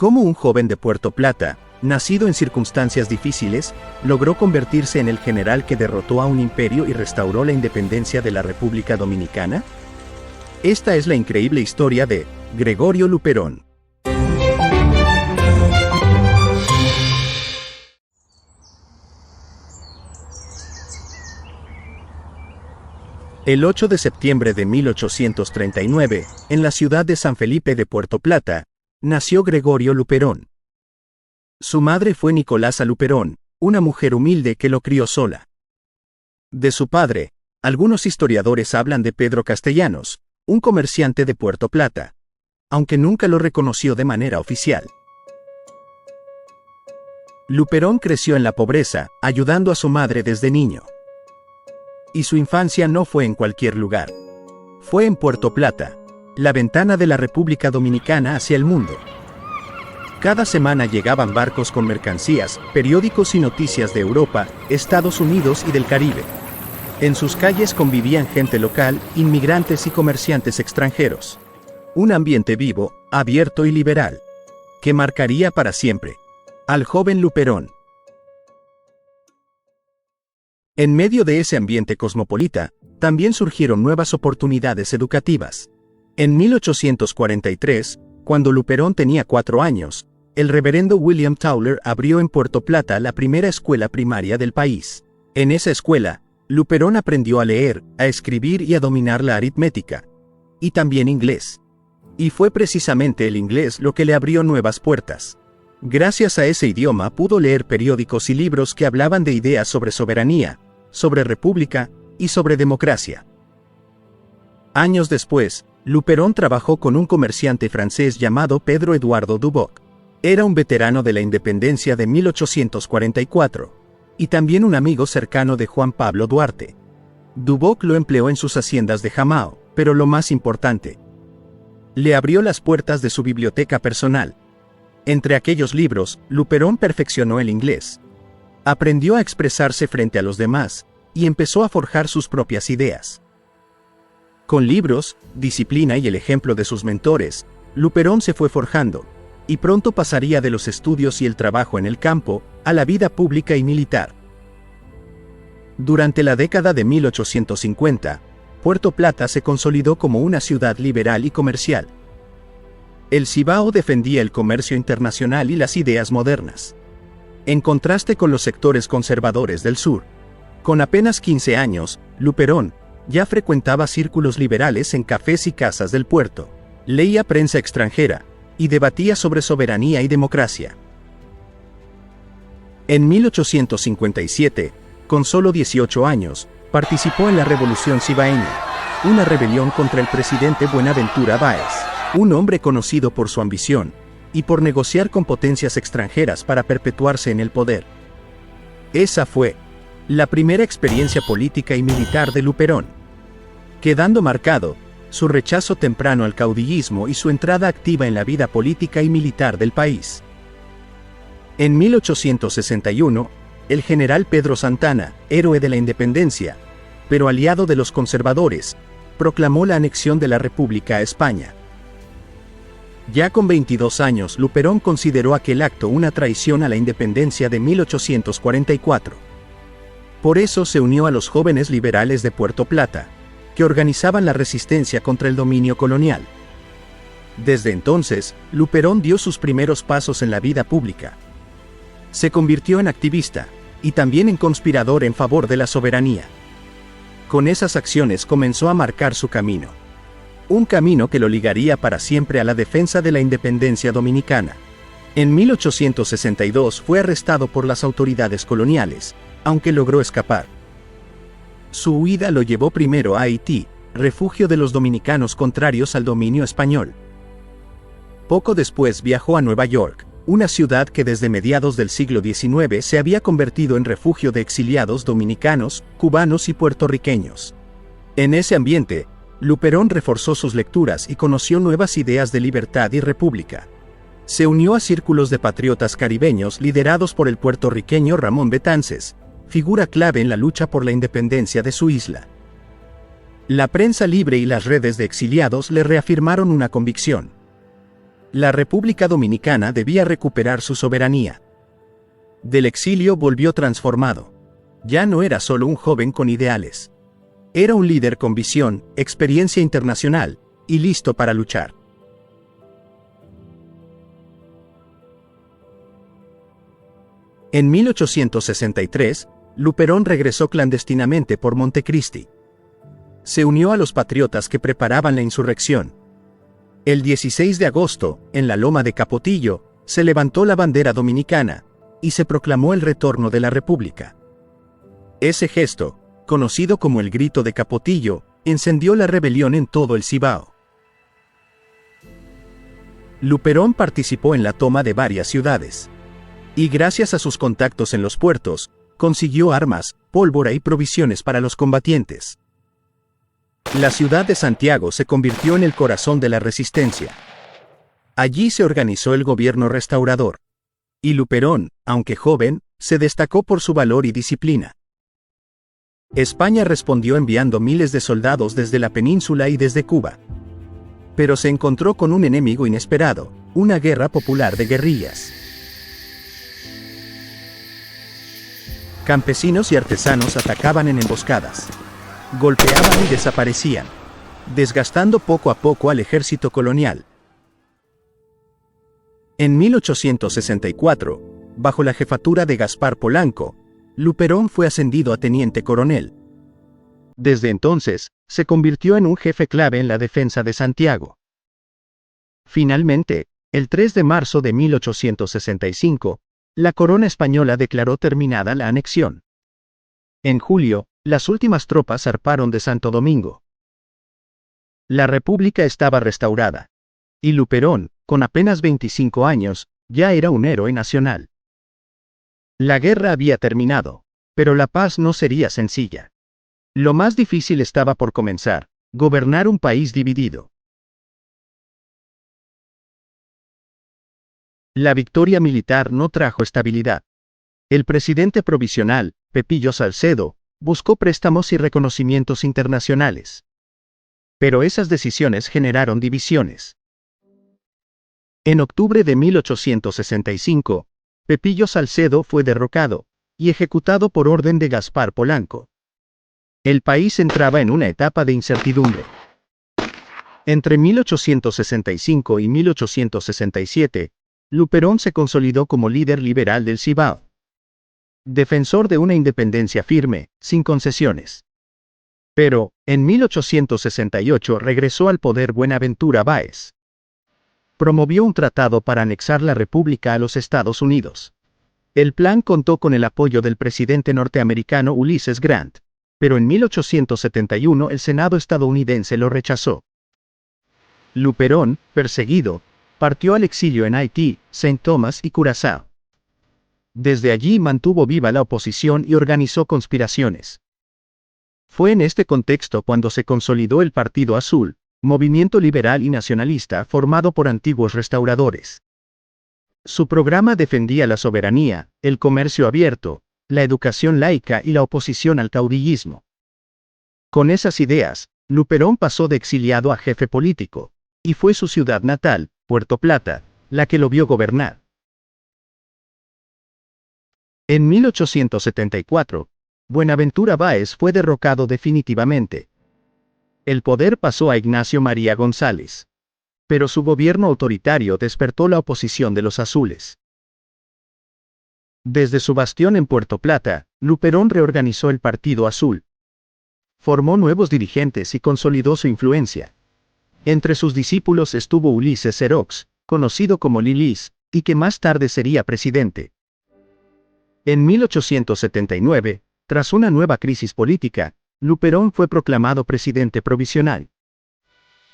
Cómo un joven de Puerto Plata, nacido en circunstancias difíciles, logró convertirse en el general que derrotó a un imperio y restauró la independencia de la República Dominicana. Esta es la increíble historia de Gregorio Luperón. El 8 de septiembre de 1839, en la ciudad de San Felipe de Puerto Plata, nació Gregorio Luperón. Su madre fue Nicolasa Luperón, una mujer humilde que lo crió sola. De su padre, algunos historiadores hablan de Pedro Castellanos, un comerciante de Puerto Plata, aunque nunca lo reconoció de manera oficial. Luperón creció en la pobreza, ayudando a su madre desde niño. Y su infancia no fue en cualquier lugar. Fue en Puerto Plata, la ventana de la República Dominicana hacia el mundo. Cada semana llegaban barcos con mercancías, periódicos y noticias de Europa, Estados Unidos y del Caribe. En sus calles convivían gente local, inmigrantes y comerciantes extranjeros. Un ambiente vivo, abierto y liberal, que marcaría para siempre al joven Luperón. En medio de ese ambiente cosmopolita, también surgieron nuevas oportunidades educativas. En 1843, cuando Luperón tenía 4 años, el reverendo William Towler abrió en Puerto Plata la primera escuela primaria del país. En esa escuela, Luperón aprendió a leer, a escribir y a dominar la aritmética, y también inglés. Y fue precisamente el inglés lo que le abrió nuevas puertas. Gracias a ese idioma pudo leer periódicos y libros que hablaban de ideas sobre soberanía, sobre república y sobre democracia. Años después, Luperón trabajó con un comerciante francés llamado Pedro Eduardo Duboc. Era un veterano de la independencia de 1844, y también un amigo cercano de Juan Pablo Duarte. Duboc lo empleó en sus haciendas de Jamao, pero lo más importante, le abrió las puertas de su biblioteca personal. Entre aquellos libros, Luperón perfeccionó el inglés. Aprendió a expresarse frente a los demás, y empezó a forjar sus propias ideas. Con libros, disciplina y el ejemplo de sus mentores, Luperón se fue forjando, y pronto pasaría de los estudios y el trabajo en el campo, a la vida pública y militar. Durante la década de 1850, Puerto Plata se consolidó como una ciudad liberal y comercial. El Cibao defendía el comercio internacional y las ideas modernas. En contraste con los sectores conservadores del sur. Con apenas 15 años, Luperón ya frecuentaba círculos liberales en cafés y casas del puerto, leía prensa extranjera, y debatía sobre soberanía y democracia. En 1857, con solo 18 años, participó en la Revolución Cibaeña, una rebelión contra el presidente Buenaventura Báez, un hombre conocido por su ambición, y por negociar con potencias extranjeras para perpetuarse en el poder. Esa fue la primera experiencia política y militar de Luperón, quedando marcado su rechazo temprano al caudillismo y su entrada activa en la vida política y militar del país. En 1861, el general Pedro Santana, héroe de la independencia, pero aliado de los conservadores, proclamó la anexión de la República a España. Ya con 22 años, Luperón consideró aquel acto una traición a la independencia de 1844. Por eso se unió a los jóvenes liberales de Puerto Plata, que organizaban la resistencia contra el dominio colonial. Desde entonces, Luperón dio sus primeros pasos en la vida pública. Se convirtió en activista, y también en conspirador en favor de la soberanía. Con esas acciones comenzó a marcar su camino. Un camino que lo ligaría para siempre a la defensa de la independencia dominicana. En 1862 fue arrestado por las autoridades coloniales, aunque logró escapar. Su huida lo llevó primero a Haití, refugio de los dominicanos contrarios al dominio español. Poco después viajó a Nueva York, una ciudad que desde mediados del siglo XIX se había convertido en refugio de exiliados dominicanos, cubanos y puertorriqueños. En ese ambiente, Luperón reforzó sus lecturas y conoció nuevas ideas de libertad y república. Se unió a círculos de patriotas caribeños liderados por el puertorriqueño Ramón Betances, figura clave en la lucha por la independencia de su isla. La prensa libre y las redes de exiliados le reafirmaron una convicción. La República Dominicana debía recuperar su soberanía. Del exilio volvió transformado. Ya no era solo un joven con ideales. Era un líder con visión, experiencia internacional, y listo para luchar. En 1863, Luperón regresó clandestinamente por Montecristi. Se unió a los patriotas que preparaban la insurrección. El 16 de agosto, en la loma de Capotillo, se levantó la bandera dominicana, y se proclamó el retorno de la República. Ese gesto, conocido como el Grito de Capotillo, encendió la rebelión en todo el Cibao. Luperón participó en la toma de varias ciudades. Y gracias a sus contactos en los puertos, consiguió armas, pólvora y provisiones para los combatientes. La ciudad de Santiago se convirtió en el corazón de la resistencia. Allí se organizó el gobierno restaurador. Y Luperón, aunque joven, se destacó por su valor y disciplina. España respondió enviando miles de soldados desde la península y desde Cuba. Pero se encontró con un enemigo inesperado, una guerra popular de guerrillas. Campesinos y artesanos atacaban en emboscadas. Golpeaban y desaparecían, desgastando poco a poco al ejército colonial. En 1864, bajo la jefatura de Gaspar Polanco, Luperón fue ascendido a teniente coronel. Desde entonces, se convirtió en un jefe clave en la defensa de Santiago. Finalmente, el 3 de marzo de 1865, la corona española declaró terminada la anexión. En julio, las últimas tropas zarparon de Santo Domingo. La República estaba restaurada. Y Luperón, con apenas 25 años, ya era un héroe nacional. La guerra había terminado, pero la paz no sería sencilla. Lo más difícil estaba por comenzar: gobernar un país dividido. La victoria militar no trajo estabilidad. El presidente provisional, Pepillo Salcedo, buscó préstamos y reconocimientos internacionales. Pero esas decisiones generaron divisiones. En octubre de 1865, Pepillo Salcedo fue derrocado y ejecutado por orden de Gaspar Polanco. El país entraba en una etapa de incertidumbre. Entre 1865 y 1867, Luperón se consolidó como líder liberal del Cibao. Defensor de una independencia firme, sin concesiones. Pero, en 1868 regresó al poder Buenaventura Báez. Promovió un tratado para anexar la República a los Estados Unidos. El plan contó con el apoyo del presidente norteamericano Ulysses Grant, pero en 1871 el Senado estadounidense lo rechazó. Luperón, perseguido, partió al exilio en Haití, Saint Thomas y Curazao. Desde allí mantuvo viva la oposición y organizó conspiraciones. Fue en este contexto cuando se consolidó el Partido Azul, movimiento liberal y nacionalista formado por antiguos restauradores. Su programa defendía la soberanía, el comercio abierto, la educación laica y la oposición al caudillismo. Con esas ideas, Luperón pasó de exiliado a jefe político, y fue su ciudad natal, Puerto Plata, la que lo vio gobernar. En 1874, Buenaventura Báez fue derrocado definitivamente. El poder pasó a Ignacio María González. Pero su gobierno autoritario despertó la oposición de los azules. Desde su bastión en Puerto Plata, Luperón reorganizó el Partido Azul. Formó nuevos dirigentes y consolidó su influencia. Entre sus discípulos estuvo Ulises Xerox, conocido como Lilis, y que más tarde sería presidente. En 1879, tras una nueva crisis política, Luperón fue proclamado presidente provisional.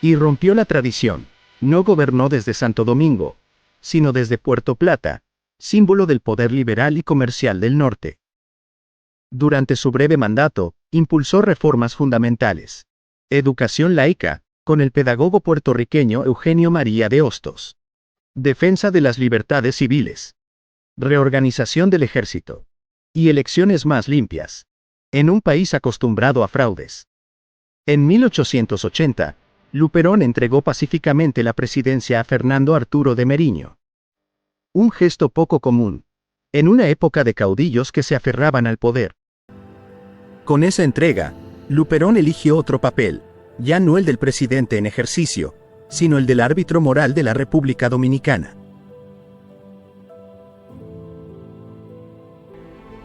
Y rompió la tradición. No gobernó desde Santo Domingo, sino desde Puerto Plata, símbolo del poder liberal y comercial del norte. Durante su breve mandato, impulsó reformas fundamentales. Educación laica, con el pedagogo puertorriqueño Eugenio María de Hostos. Defensa de las libertades civiles. Reorganización del ejército. Y elecciones más limpias. En un país acostumbrado a fraudes. En 1880, Luperón entregó pacíficamente la presidencia a Fernando Arturo de Meriño. Un gesto poco común, en una época de caudillos que se aferraban al poder. Con esa entrega, Luperón eligió otro papel, ya no el del presidente en ejercicio, sino el del árbitro moral de la República Dominicana.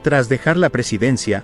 Tras dejar la presidencia,